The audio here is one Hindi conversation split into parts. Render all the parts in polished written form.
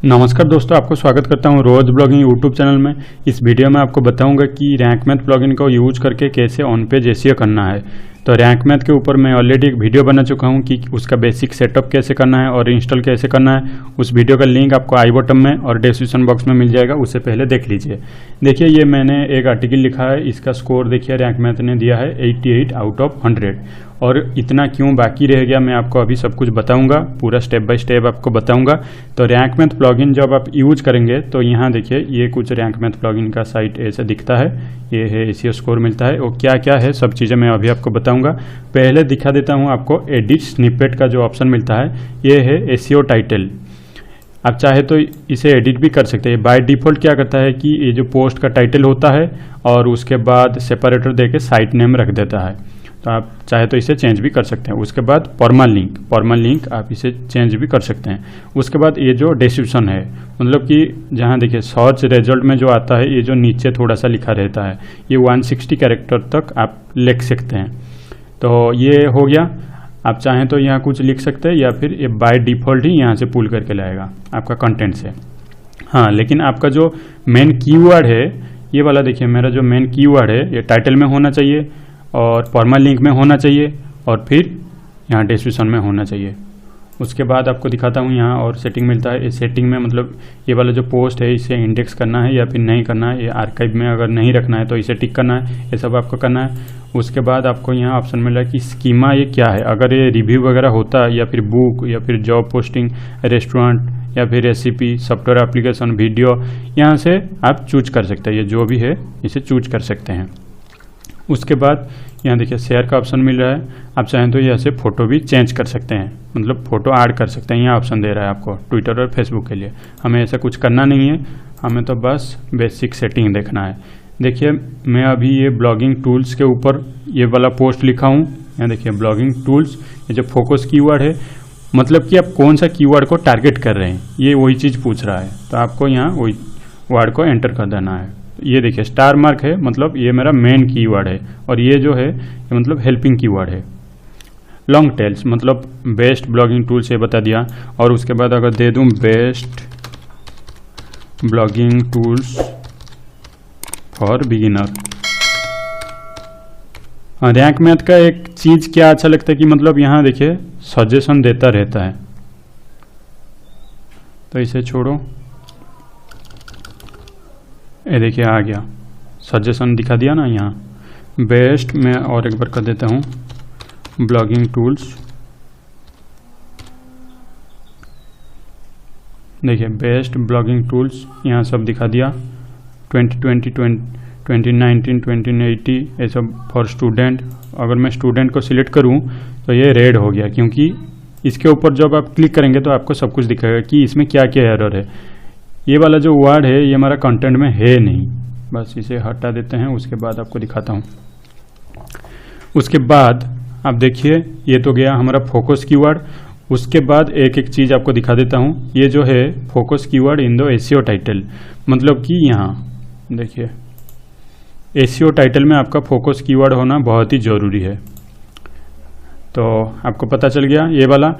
नमस्कार दोस्तों, आपको स्वागत करता हूं रोज ब्लॉगिंग यूट्यूब चैनल में। इस वीडियो में आपको बताऊंगा कि रैंक मैथ प्लगइन को यूज करके कैसे ऑन पेज एसईओ करना है। तो रैंक मैथ के ऊपर मैं ऑलरेडी एक वीडियो बना चुका हूं कि उसका बेसिक सेटअप कैसे करना है और इंस्टॉल कैसे करना है। उस वीडियो का लिंक आपको आई बटन में और डिस्क्रिप्शन बॉक्स में मिल जाएगा, उससे पहले देख लीजिए। देखिए, ये मैंने एक आर्टिकल लिखा है, इसका स्कोर देखिए रैंक मैथ ने दिया है 88 आउट ऑफ 100। और इतना क्यों बाकी रह गया मैं आपको अभी सब कुछ बताऊंगा, पूरा स्टेप बाय स्टेप आपको बताऊंगा। तो रैंक मैथ प्लगइन जब आप यूज करेंगे तो यहाँ देखिए ये कुछ रैंक मैथ प्लगइन का साइट ऐसे दिखता है, ये है एसईओ स्कोर मिलता है। और क्या क्या है सब चीज़ें मैं अभी आपको बताऊंगा। पहले दिखा देता हूँ आपको एडिट स्निपेट का जो ऑप्शन मिलता है, ये है एसईओ टाइटल। आप चाहे तो इसे एडिट भी कर सकते हैं। बाय डिफ़ॉल्ट क्या करता है कि ये जो पोस्ट का टाइटल होता है और उसके बाद सेपरेटर देके साइट नेम रख देता है, तो आप चाहे तो इसे चेंज भी कर सकते हैं। उसके बाद फॉर्मल लिंक आप इसे चेंज भी कर सकते हैं। उसके बाद ये जो डिस्क्रिप्शन है, मतलब कि जहाँ देखिए सर्च रिजल्ट में जो आता है, ये जो नीचे थोड़ा सा लिखा रहता है, ये 160 कैरेक्टर तक आप लिख सकते हैं। तो ये हो गया। आप चाहें तो यहाँ कुछ लिख सकते हैं या फिर ये बाय डिफ़ॉल्ट ही यहाँ से पुल करके लाएगा आपका कंटेंट से। हाँ, लेकिन आपका जो मेन कीवर्ड है ये वाला, देखिए मेरा जो मेन कीवर्ड है ये टाइटल में होना चाहिए और फॉर्मल लिंक में होना चाहिए और फिर यहाँ डिस्क्रिप्शन में होना चाहिए। उसके बाद आपको दिखाता हूँ यहाँ और सेटिंग मिलता है। इस सेटिंग में मतलब ये वाला जो पोस्ट है इसे इंडेक्स करना है या फिर नहीं करना है, ये आर्काइव में अगर नहीं रखना है तो इसे टिक करना है, ये सब आपको करना है। उसके बाद आपको यहाँ ऑप्शन मिला कि स्कीमा ये क्या है, अगर ये रिव्यू वगैरह होता है या फिर बुक या फिर जॉब पोस्टिंग, रेस्टोरेंट या फिर रेसिपी, सॉफ्टवेयर एप्लीकेशन, वीडियो, यहाँ से आप चूज कर सकते हैं। ये जो भी है इसे चूज कर सकते हैं। उसके बाद यहाँ देखिए शेयर का ऑप्शन मिल रहा है। आप चाहें तो यहाँ से फ़ोटो भी चेंज कर सकते हैं, मतलब फ़ोटो ऐड कर सकते हैं। यहाँ ऑप्शन दे रहा है आपको ट्विटर और फेसबुक के लिए। हमें ऐसा कुछ करना नहीं है, हमें तो बस बेसिक सेटिंग देखना है। देखिए, मैं अभी ये ब्लॉगिंग टूल्स के ऊपर ये वाला पोस्ट लिखा हूँ। यहाँ देखिए ब्लॉगिंग टूल्स, ये जो फोकस कीवर्ड है, मतलब कि आप कौन सा कीवर्ड को टारगेट कर रहे हैं, ये वही चीज़ पूछ रहा है। तो आपको यहाँ वही वर्ड को एंटर कर देना है। ये देखिए स्टार मार्क है, मतलब ये मेरा मेन कीवर्ड है। और ये जो है ये मतलब हेल्पिंग कीवर्ड है। लॉन्ग टेल्स मतलब बेस्ट ब्लॉगिंग टूल से बता दिया। और उसके बाद अगर दे दूं best blogging tools for beginner. Rank math का एक चीज़ क्या अच्छा लगता है कि मतलब यहाँ देखिए सजेशन देता रहता है। तो इसे छोड़ो, ये देखिए आ गया, सजेशन दिखा दिया ना यहाँ। बेस्ट मैं और एक बार कर देता हूँ ब्लॉगिंग टूल्स। देखिए बेस्ट ब्लॉगिंग टूल्स यहाँ सब दिखा दिया। 2020, 2019, 2080 ये सब फॉर स्टूडेंट। अगर मैं स्टूडेंट को सिलेक्ट करूँ तो ये रेड हो गया, क्योंकि इसके ऊपर जब आप क्लिक करेंगे तो आपको सब कुछ दिखाएगा कि इसमें क्या क्या एरर है। ये वाला जो वर्ड है ये हमारा कंटेंट में है नहीं, बस इसे हटा देते हैं। उसके बाद आपको दिखाता हूँ। उसके बाद आप देखिए ये तो गया हमारा फोकस कीवर्ड। उसके बाद एक एक चीज़ आपको दिखा देता हूँ। ये जो है focus keyword in the SEO title, मतलब कि यहाँ देखिए एसईओ टाइटल में आपका फोकस कीवर्ड होना बहुत ही ज़रूरी है। तो आपको पता चल गया। ये वाला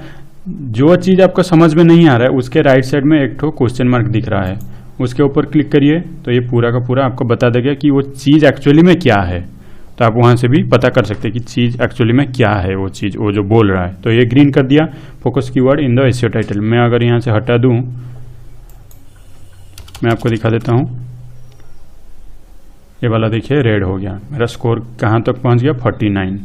जो चीज़ आपको समझ में नहीं आ रहा है उसके राइट साइड में एक ठो क्वेश्चन मार्क दिख रहा है, उसके ऊपर क्लिक करिए तो ये पूरा का पूरा आपको बता देगा कि वो चीज़ एक्चुअली में क्या है। तो आप वहाँ से भी पता कर सकते हैं कि चीज़ एक्चुअली में क्या है, वो चीज़ वो जो बोल रहा है। तो ये ग्रीन कर दिया focus keyword in the SEO title. मैं अगर यहाँ से हटा दूँ, मैं आपको दिखा देता हूँ। ये वाला देखिए रेड हो गया। मेरा स्कोर कहाँ तक पहुँच गया? 49।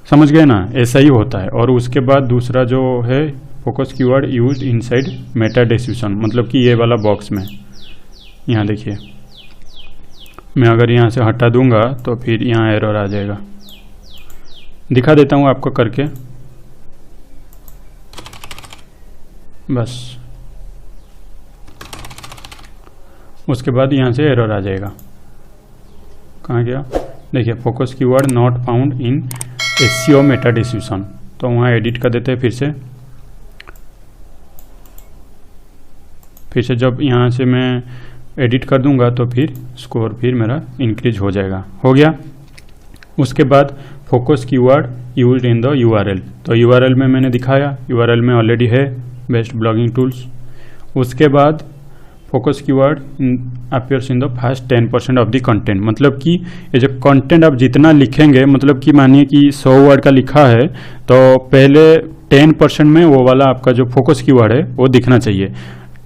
समझ गए ना, ऐसा ही होता है। और उसके बाद दूसरा जो है focus keyword used inside Meta description, मतलब कि ये वाला बॉक्स में यहाँ देखिए मैं अगर यहाँ से हटा दूंगा तो फिर यहाँ एरर आ जाएगा। दिखा देता हूँ आपको करके, बस उसके बाद यहाँ से एरर आ जाएगा। कहाँ गया? देखिए focus keyword not found in SEO Meta description. तो वहाँ एडिट कर देते हैं फिर से जब यहाँ से मैं एडिट कर दूंगा तो फिर स्कोर फिर मेरा इंक्रीज हो जाएगा। हो गया। उसके बाद focus keyword used in the URL. तो यूआरएल में मैंने दिखाया, यूआरएल में ऑलरेडी है बेस्ट ब्लॉगिंग टूल्स। उसके बाद focus keyword appears in the first 10% of the content, मतलब कि ये जो कंटेंट आप जितना लिखेंगे, मतलब कि मानिए कि 100 वर्ड का लिखा है तो पहले 10% में वो वाला आपका जो फोकस कीवर्ड है वो दिखना चाहिए।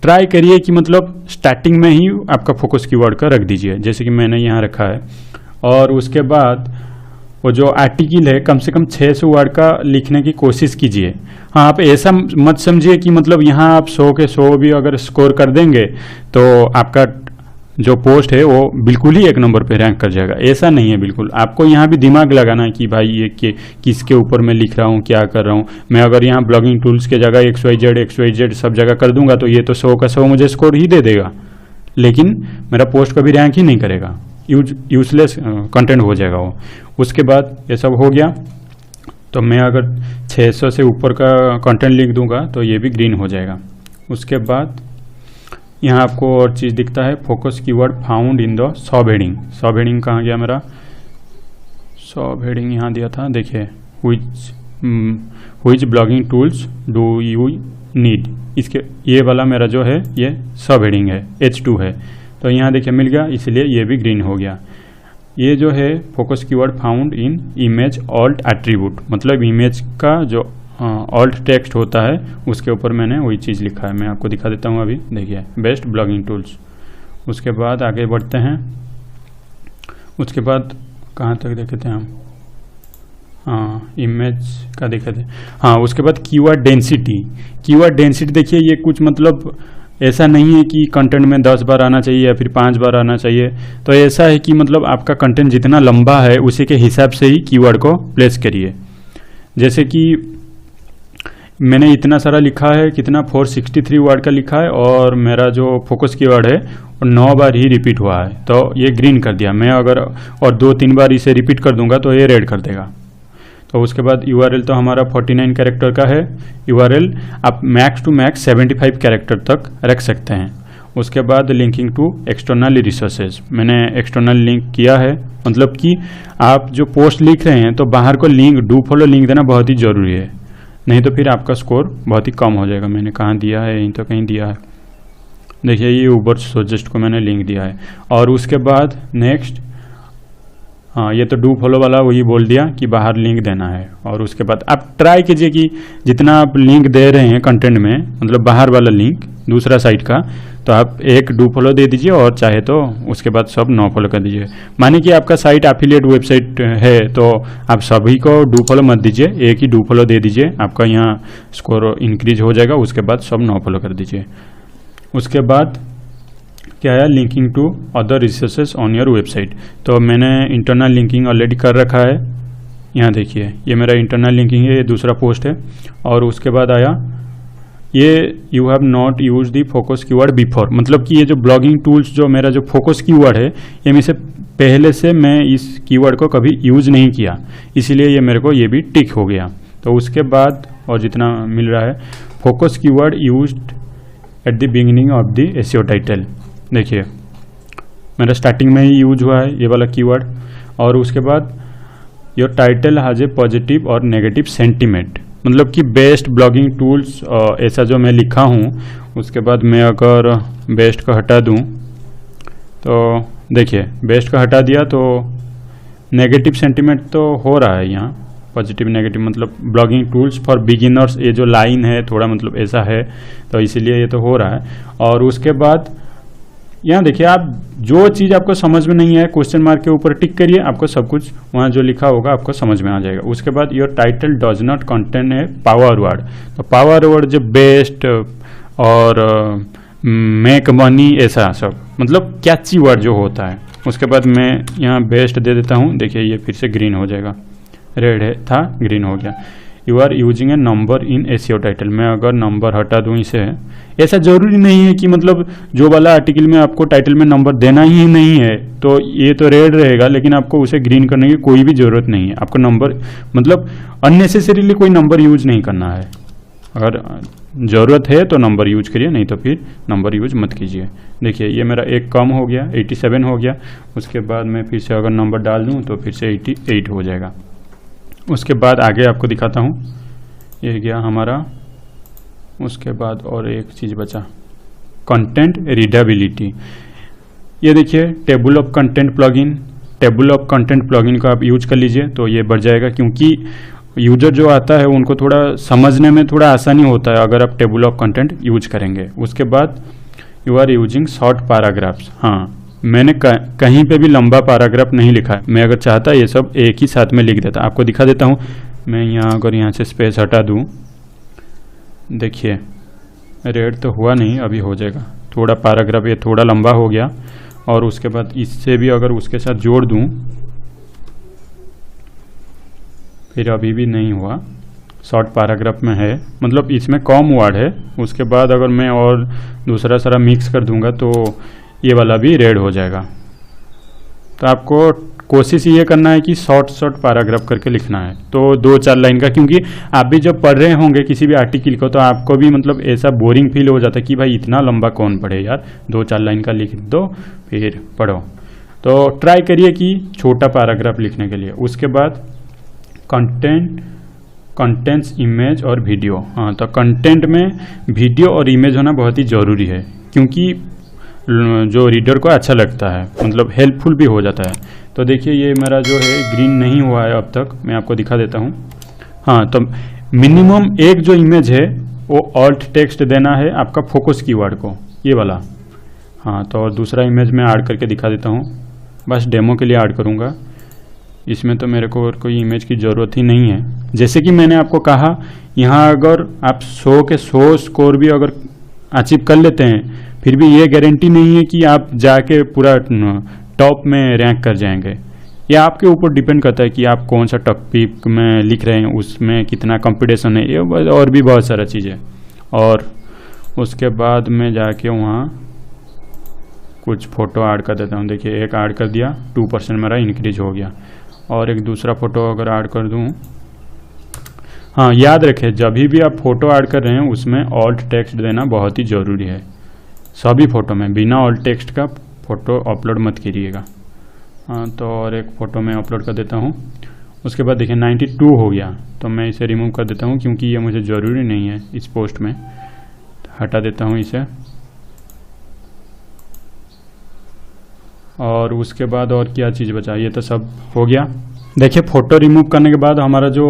ट्राई करिए कि मतलब स्टार्टिंग में ही आपका फोकस कीवर्ड का रख दीजिए, जैसे कि मैंने यहाँ रखा है। और उसके बाद वो जो आर्टिकल है कम से कम 600 वर्ड का लिखने की कोशिश कीजिए। हाँ, आप ऐसा मत समझिए कि मतलब यहाँ आप 100 के 100 भी अगर स्कोर कर देंगे तो आपका जो पोस्ट है वो बिल्कुल ही 1 नंबर पे रैंक कर जाएगा। ऐसा नहीं है बिल्कुल। आपको यहाँ भी दिमाग लगाना है कि भाई ये किसके ऊपर मैं लिख रहा हूँ, क्या कर रहा हूँ। मैं अगर यहाँ ब्लॉगिंग टूल्स के जगह XYZ सब जगह कर दूंगा तो ये तो 100 का 100 मुझे स्कोर ही दे देगा, लेकिन मेरा पोस्ट कभी रैंक ही नहीं करेगा, यूजलेस कंटेंट हो जाएगा वो। उसके बाद ये सब हो गया, तो मैं अगर 600 से ऊपर का कंटेंट लिख दूंगा तो ये भी ग्रीन हो जाएगा। उसके बाद यहाँ आपको और चीज़ दिखता है, focus keyword found in the sub heading. सब हेडिंग कहाँ गया मेरा? सब हेडिंग यहाँ दिया था, देखिए which blogging tools do you need. इसके ये वाला मेरा जो है ये सब हेडिंग है, H2 है, तो यहाँ देखिए मिल गया, इसलिए ये भी ग्रीन हो गया। ये जो है focus keyword found in image alt attribute, मतलब इमेज का जो ऑल्ट टेक्स्ट होता है उसके ऊपर मैंने वही चीज़ लिखा है। मैं आपको दिखा देता हूँ अभी, देखिए बेस्ट ब्लॉगिंग टूल्स। उसके बाद आगे बढ़ते हैं। उसके बाद कहाँ तक देखे थे हम? हाँ, इमेज का देखे थे। हाँ, उसके बाद कीवर्ड डेंसिटी। कीवर्ड डेंसिटी देखिए, ये कुछ मतलब ऐसा नहीं है कि कंटेंट में 10 बार आना चाहिए या फिर 5 बार आना चाहिए। तो ऐसा है कि मतलब आपका कंटेंट जितना लंबा है उसी के हिसाब से ही कीवर्ड को प्लेस करिए। जैसे कि मैंने इतना सारा लिखा है, कितना 463 वर्ड का लिखा है, और मेरा जो फोकस कीवर्ड है वो 9 बार ही रिपीट हुआ है, तो ये ग्रीन कर दिया। मैं अगर और 2-3 बार इसे रिपीट कर दूंगा तो ये रेड कर देगा। तो उसके बाद URL तो हमारा 49 कैरेक्टर का है। URL आप मैक्स टू मैक्स 75 कैरेक्टर तक रख सकते हैं। उसके बाद लिंकिंग टू एक्सटर्नल रिसोर्सेज, मैंने एक्सटर्नल लिंक किया है, मतलब कि आप जो पोस्ट लिख रहे हैं तो बाहर को लिंक, डू फॉलो लिंक देना बहुत ही ज़रूरी है, नहीं तो फिर आपका स्कोर बहुत ही कम हो जाएगा। मैंने कहाँ दिया है? यहीं तो कहीं दिया है, देखिए ये ऊबर सजेस्ट को मैंने लिंक दिया है। और उसके बाद नेक्स्ट, हाँ ये तो डू फॉलो वाला वही बोल दिया कि बाहर लिंक देना है। और उसके बाद आप ट्राई कीजिए कि जितना आप लिंक दे रहे हैं कंटेंट में, मतलब बाहर वाला लिंक दूसरा साइट का, तो आप एक डू फॉलो दे दीजिए और चाहे तो उसके बाद सब नो फॉलो कर दीजिए। माने कि आपका साइट एफिलिएट वेबसाइट है तो आप सभी को डू फॉलो मत दीजिए, एक ही डू फॉलो दे दीजिए, आपका यहाँ स्कोर इंक्रीज हो जाएगा। उसके बाद सब नो फॉलो कर दीजिए। उसके बाद क्या है? Linking to other resources on your website. तो मैंने इंटरनल लिंकिंग ऑलरेडी कर रखा है, यहाँ देखिए ये मेरा इंटरनल लिंकिंग है, ये दूसरा पोस्ट है। और उसके बाद आया ये you have not use the focus keyword before, मतलब कि ये जो ब्लॉगिंग टूल्स जो मेरा जो फोकस कीवर्ड है ये में से पहले से मैं इस कीवर्ड को कभी यूज नहीं किया, इसीलिए ये मेरे को ये भी टिक हो गया। तो उसके बाद और जितना मिल रहा है, focus keyword used at the beginning of the SEO title, देखिए मेरा स्टार्टिंग में ही यूज हुआ है ये वाला कीवर्ड। और उसके बाद your title has a positive और नेगेटिव सेंटीमेंट, मतलब कि बेस्ट ब्लॉगिंग टूल्स ऐसा जो मैं लिखा हूँ। उसके बाद मैं अगर बेस्ट का हटा दूँ तो देखिए बेस्ट का हटा दिया तो नेगेटिव सेंटीमेंट तो हो रहा है यहाँ, पॉजिटिव नेगेटिव मतलब ब्लॉगिंग टूल्स फॉर बिगिनर्स, ये जो लाइन है थोड़ा मतलब ऐसा है, तो इसीलिए ये तो हो रहा है। और उसके बाद यहाँ देखिए, आप जो चीज़ आपको समझ में नहीं है क्वेश्चन मार्क के ऊपर टिक करिए, आपको सब कुछ वहाँ जो लिखा होगा आपको समझ में आ जाएगा। उसके बाद your title does not contain a power word, तो पावर वर्ड जो बेस्ट और मेक मनी ऐसा सब मतलब कैची वर्ड जो होता है। उसके बाद मैं यहाँ बेस्ट दे देता हूँ, देखिए ये फिर से ग्रीन हो जाएगा, रेड है था ग्रीन हो गया। You are using a number in SEO title, मैं अगर नंबर हटा दूँ इसे, ऐसा जरूरी नहीं है कि मतलब जो वाला आर्टिकल में आपको टाइटल में नंबर देना ही नहीं है तो ये तो रेड रहेगा, लेकिन आपको उसे ग्रीन करने की कोई भी ज़रूरत नहीं है। आपको नंबर मतलब अननेसेसरीली कोई नंबर यूज नहीं करना है, अगर ज़रूरत है तो नंबर यूज करिए, नहीं तो फिर नंबर यूज मत कीजिए। देखिए ये मेरा एक कम हो गया, 87 हो गया। उसके बाद मैं फिर से अगर नंबर डाल दूँ तो फिर से 88 हो जाएगा। उसके बाद आगे आपको दिखाता हूँ, ये गया हमारा उसके बाद और एक चीज़ बचा, कंटेंट रीडेबिलिटी। ये देखिए table of content plugin, table of content plugin को आप यूज कर लीजिए तो ये बढ़ जाएगा, क्योंकि यूजर जो आता है उनको थोड़ा समझने में थोड़ा आसानी होता है अगर आप टेबल ऑफ कंटेंट यूज करेंगे। उसके बाद you are using short paragraphs. हाँ, मैंने कहीं पे भी लंबा पैराग्राफ नहीं लिखा है, मैं अगर चाहता ये सब एक ही साथ में लिख देता। आपको दिखा देता हूँ मैं यहाँ, अगर यहाँ से स्पेस हटा दूँ, देखिए रेड तो हुआ नहीं, अभी हो जाएगा। थोड़ा पैराग्राफ ये थोड़ा लंबा हो गया, और उसके बाद इससे भी अगर उसके साथ जोड़ दूँ, फिर अभी भी नहीं हुआ, शॉर्ट पैराग्राफ में है, मतलब इसमें कम वर्ड है। उसके बाद अगर मैं और दूसरा सारा मिक्स कर दूंगा तो ये वाला भी रेड हो जाएगा। तो आपको कोशिश ये करना है कि शॉर्ट पैराग्राफ करके लिखना है, तो 2-4 लाइन का, क्योंकि आप भी जब पढ़ रहे होंगे किसी भी आर्टिकल को तो आपको भी मतलब ऐसा बोरिंग फील हो जाता है कि भाई इतना लंबा कौन पढ़े यार, 2-4 लाइन का लिख दो फिर पढ़ो। तो ट्राई करिए कि छोटा पैराग्राफ लिखने के लिए। उसके बाद कंटेंट्स इमेज और वीडियो। हाँ, तो कंटेंट में वीडियो और इमेज होना बहुत ही ज़रूरी है, क्योंकि जो रीडर को अच्छा लगता है, मतलब हेल्पफुल भी हो जाता है। तो देखिए ये मेरा जो है ग्रीन नहीं हुआ है अब तक, मैं आपको दिखा देता हूँ। हाँ, तो मिनिमम एक जो इमेज है वो ऑल्ट टेक्स्ट देना है आपका फोकस कीवर्ड को, ये वाला। हाँ, तो और दूसरा इमेज मैं ऐड करके दिखा देता हूँ, बस डेमो के लिए ऐड करूँगा। इसमें तो मेरे को और कोई इमेज की ज़रूरत ही नहीं है। जैसे कि मैंने आपको कहा, यहाँ अगर आप 100 के 100 स्कोर भी अगर अचीव कर लेते हैं, फिर भी ये गारंटी नहीं है कि आप जाके पूरा टॉप में रैंक कर जाएंगे। ये आपके ऊपर डिपेंड करता है कि आप कौन सा टॉपिक में लिख रहे हैं, उसमें कितना कंपटीशन है, ये और भी बहुत सारा चीज़ें। और उसके बाद मैं जाके वहाँ कुछ फ़ोटो ऐड कर देता हूँ। देखिए एक ऐड कर दिया, 2% मेरा इंक्रीज हो गया। और एक दूसरा फ़ोटो अगर ऐड कर दूँ, हाँ याद रखें जब भी आप फ़ोटो ऐड कर रहे हैं उसमें ऑल्ट टेक्स्ट देना बहुत ही ज़रूरी है। सभी फ़ोटो में बिना ऑल्ट टेक्स्ट का फ़ोटो अपलोड मत कीजिएगा। हाँ, तो और एक फ़ोटो मैं अपलोड कर देता हूँ। उसके बाद देखिए 92 हो गया, तो मैं इसे रिमूव कर देता हूँ क्योंकि ये मुझे ज़रूरी नहीं है इस पोस्ट में। हटा देता हूँ इसे। और उसके बाद और क्या चीज़ बचा, ये तो सब हो गया। देखिए फ़ोटो रिमूव करने के बाद हमारा जो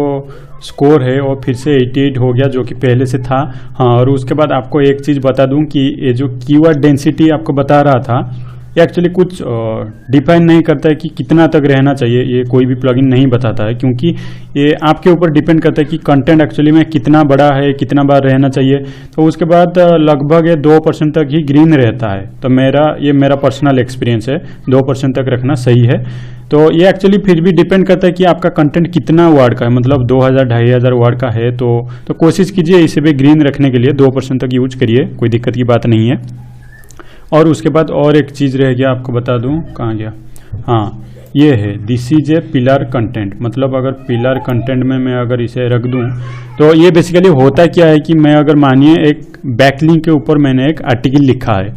स्कोर है वो फिर से 88 हो गया, जो कि पहले से था। हाँ, और उसके बाद आपको एक चीज़ बता दूं कि ये जो कीवर्ड डेंसिटी आपको बता रहा था, ये एक्चुअली कुछ डिफाइन नहीं करता है कि कितना तक रहना चाहिए, ये कोई भी प्लगइन नहीं बताता है, क्योंकि ये आपके ऊपर डिपेंड करता है कि कंटेंट एक्चुअली में कितना बड़ा है, कितना बार रहना चाहिए। तो उसके बाद लगभग ये 2% तक ही ग्रीन रहता है। तो ये मेरा पर्सनल एक्सपीरियंस है, 2% तक रखना सही है। तो ये एक्चुअली फिर भी डिपेंड करता है कि आपका कंटेंट कितना वर्ड का है, मतलब 2000-2500 वर्ड का है तो कोशिश कीजिए इसे भी ग्रीन रखने के लिए 2% तक यूज करिए, कोई दिक्कत की बात नहीं है। और उसके बाद और एक चीज़ रह गया, आपको बता दूं, कहाँ गया, हाँ ये है, this is a pillar content. मतलब अगर पिलर कंटेंट में मैं अगर इसे रख दूं तो ये बेसिकली होता क्या है कि मैं अगर मानिए एक बैकलिंक के ऊपर मैंने एक आर्टिकल लिखा है,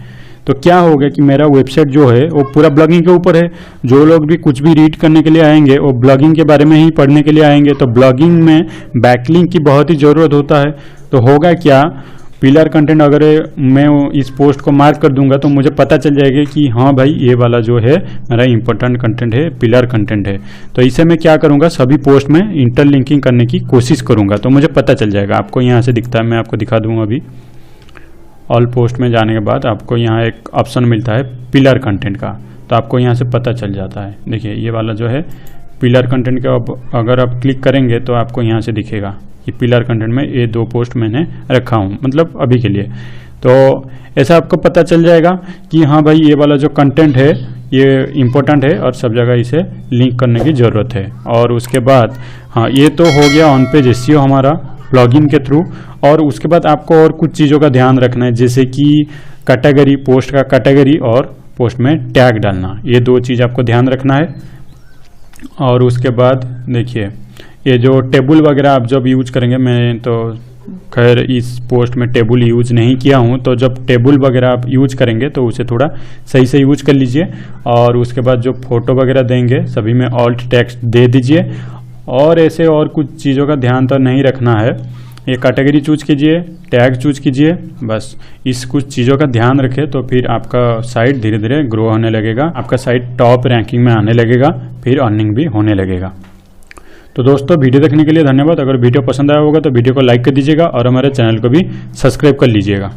तो क्या होगा कि मेरा वेबसाइट जो है वो पूरा ब्लॉगिंग के ऊपर है। जो लोग भी कुछ भी रीड करने के लिए आएंगे वो ब्लॉगिंग के बारे में ही पढ़ने के लिए आएंगे, तो ब्लॉगिंग में बैकलिंक की बहुत ही ज़रूरत होता है। तो होगा क्या, पिलर कंटेंट अगर मैं इस पोस्ट को मार्क कर दूंगा तो मुझे पता चल जाएगा कि हाँ भाई ये वाला जो है मेरा इंपॉर्टेंट कंटेंट है, पिलर कंटेंट है। तो इसे मैं क्या करूँगा, सभी पोस्ट में इंटरलिंकिंग करने की कोशिश करूँगा, तो मुझे पता चल जाएगा। आपको यहाँ से दिखता है, मैं आपको दिखा दूँगा। अभी ऑल पोस्ट में जाने के बाद आपको यहाँ एक ऑप्शन मिलता है पिलर कंटेंट का, तो आपको यहाँ से पता चल जाता है। देखिए ये वाला जो है पिलर कंटेंट का, अगर आप क्लिक करेंगे तो आपको यहाँ से दिखेगा कि पिलर कंटेंट में ये 2 पोस्ट मैंने रखा हूँ, मतलब अभी के लिए। तो ऐसा आपको पता चल जाएगा कि हाँ भाई ये वाला जो कंटेंट है ये इम्पोर्टेंट है और सब जगह इसे लिंक करने की ज़रूरत है। और उसके बाद हाँ, ये तो हो गया ऑन पेज एसईओ हमारा प्लगइन के थ्रू। और उसके बाद आपको और कुछ चीज़ों का ध्यान रखना है, जैसे कि कैटेगरी, पोस्ट का कैटेगरी और पोस्ट में टैग डालना, ये 2 चीज़ आपको ध्यान रखना है। और उसके बाद देखिए ये जो टेबल वगैरह आप जब यूज करेंगे, मैं तो खैर इस पोस्ट में टेबल यूज नहीं किया हूँ, तो जब टेबल वगैरह आप यूज करेंगे तो उसे थोड़ा सही से यूज कर लीजिए। और उसके बाद जो फोटो वगैरह देंगे सभी में ऑल्ट टेक्स्ट दे दीजिए। और ऐसे और कुछ चीज़ों का ध्यान तो नहीं रखना है, ये कैटेगरी चूज कीजिए, टैग चूज कीजिए, बस इस कुछ चीज़ों का ध्यान रखें तो फिर आपका साइट धीरे धीरे ग्रो होने लगेगा, आपका साइट टॉप रैंकिंग में आने लगेगा, फिर अर्निंग भी होने लगेगा। तो दोस्तों वीडियो देखने के लिए धन्यवाद। अगर वीडियो पसंद आया होगा तो वीडियो को लाइक कर दीजिएगा और हमारे चैनल को भी सब्सक्राइब कर लीजिएगा।